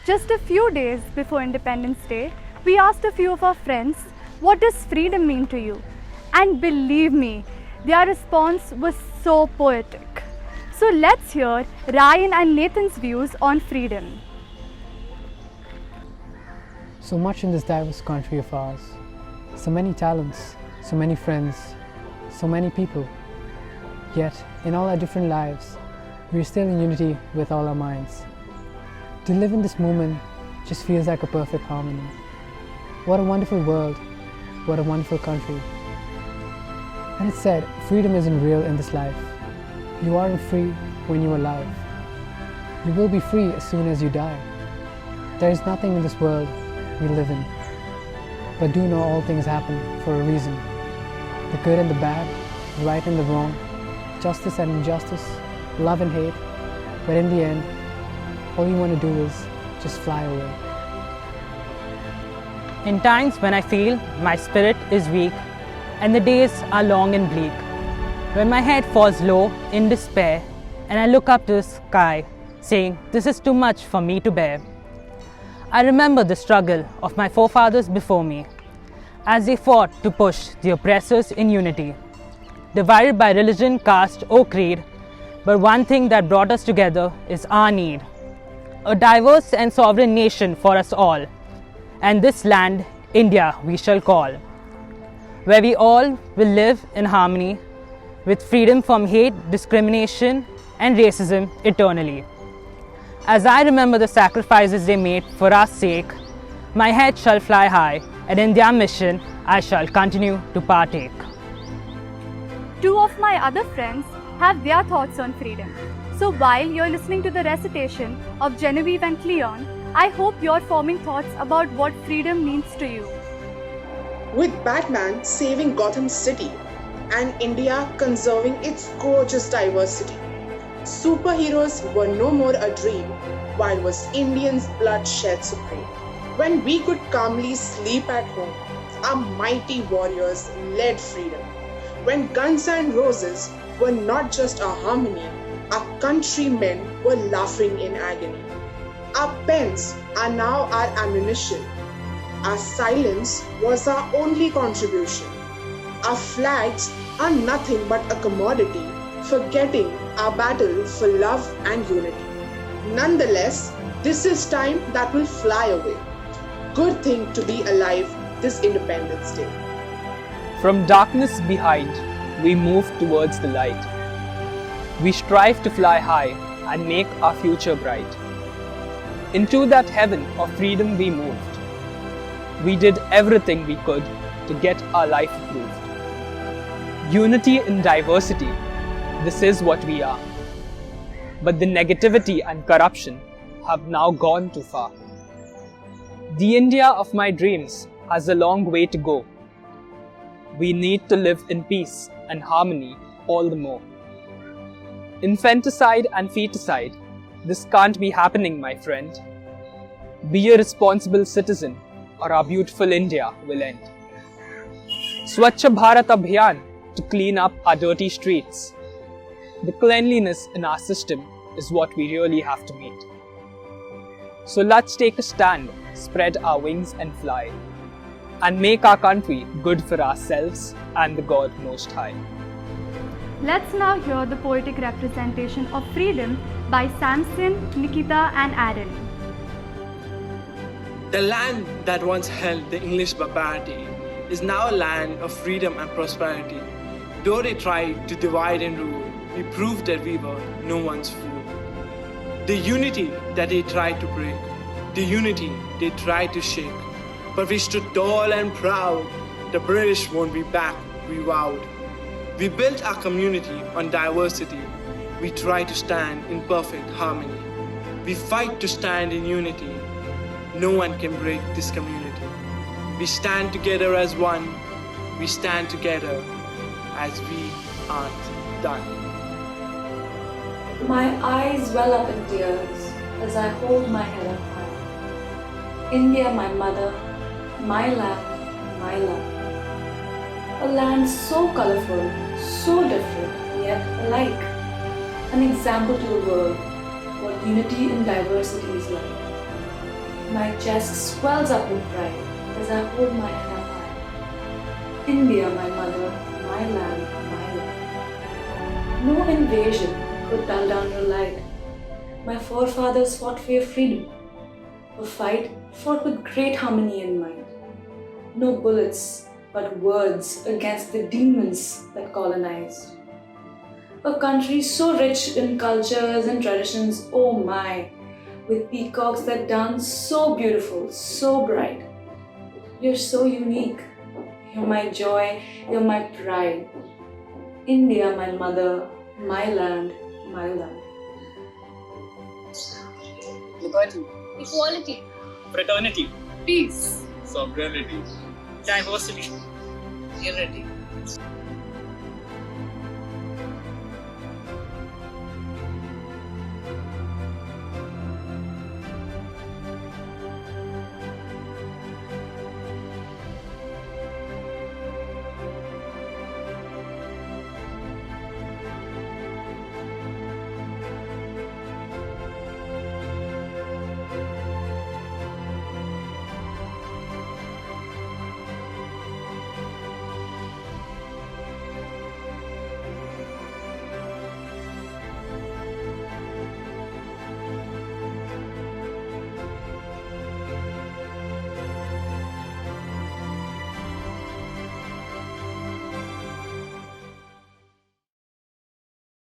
Just a few days before Independence Day, we asked a few of our friends, what does freedom mean to you? And believe me, their response was so poetic. So let's hear Ryan and Nathan's views on freedom. So much in this diverse country of ours. So many talents, so many friends, so many people. Yet, in all our different lives, we are still in unity with all our minds. To live in this moment just feels like a perfect harmony. What a wonderful world, what a wonderful country. And it's said, freedom isn't real in this life. You aren't free when you're alive. You will be free as soon as you die. There is nothing in this world we live in. But do know all things happen for a reason. The good and the bad, the right and the wrong, justice and injustice, love and hate. But in the end, all you want to do is just fly away. In times when I feel my spirit is weak and the days are long and bleak, when my head falls low in despair and I look up to the sky saying, this is too much for me to bear, I remember the struggle of my forefathers before me as they fought to push the oppressors in unity, divided by religion, caste or creed, but one thing that brought us together is our need, a diverse and sovereign nation for us all, and this land, India, we shall call, where we all will live in harmony with freedom from hate, discrimination and racism eternally. As I remember the sacrifices they made for our sake, my head shall fly high, and in their mission I shall continue to partake. Two of my other friends have their thoughts on freedom. So while you're listening to the recitation of Genevieve and Cleon, I hope you're forming thoughts about what freedom means to you. With Batman saving Gotham City and India conserving its gorgeous diversity, superheroes were no more a dream, while was Indians' blood shed supreme. When we could calmly sleep at home, our mighty warriors led freedom. When guns and roses were not just a harmony, our countrymen were laughing in agony. Our pens are now our ammunition. Our silence was our only contribution. Our flags are nothing but a commodity, forgetting our battle for love and unity. Nonetheless, this is time that will fly away. Good thing to be alive this Independence Day. From darkness behind, we move towards the light. We strive to fly high and make our future bright. Into that heaven of freedom we moved. We did everything we could to get our life improved. Unity in diversity, this is what we are. But the negativity and corruption have now gone too far. The India of my dreams has a long way to go. We need to live in peace and harmony all the more. Infanticide and feticide, this can't be happening, my friend. Be a responsible citizen or our beautiful India will end. Swachh Bharat Abhiyan to clean up our dirty streets. The cleanliness in our system is what we really have to meet. So let's take a stand, spread our wings and fly, and make our country good for ourselves and the God Most High. Let's now hear the poetic representation of freedom by Samson, Nikita and Aaron. The land that once held the English barbarity is now a land of freedom and prosperity. Though they tried to divide and rule, we proved that we were no one's fool. The unity that they tried to break, the unity they tried to shake, but we stood tall and proud. The British won't be back, we vowed. We built our community on diversity. We try to stand in perfect harmony. We fight to stand in unity. No one can break this community. We stand together as one. We stand together as we aren't done. My eyes well up in tears as I hold my head up high. India, my mother, my land, my love. A land so colorful, so different, yet alike. An example to the world what unity in diversity is like. My chest swells up with pride as I hold my head up high. India, my mother, my land, my love. No invasion could dull down your light. My forefathers fought for your freedom. A fight fought with great harmony in mind. No bullets, but words against the demons that colonized. A country so rich in cultures and traditions, oh my, with peacocks that dance so beautiful, so bright. You're so unique. You're my joy, you're my pride. India, my mother, my land, my love. Liberty, Equality, fraternity, peace, sovereignty, diversity, unity.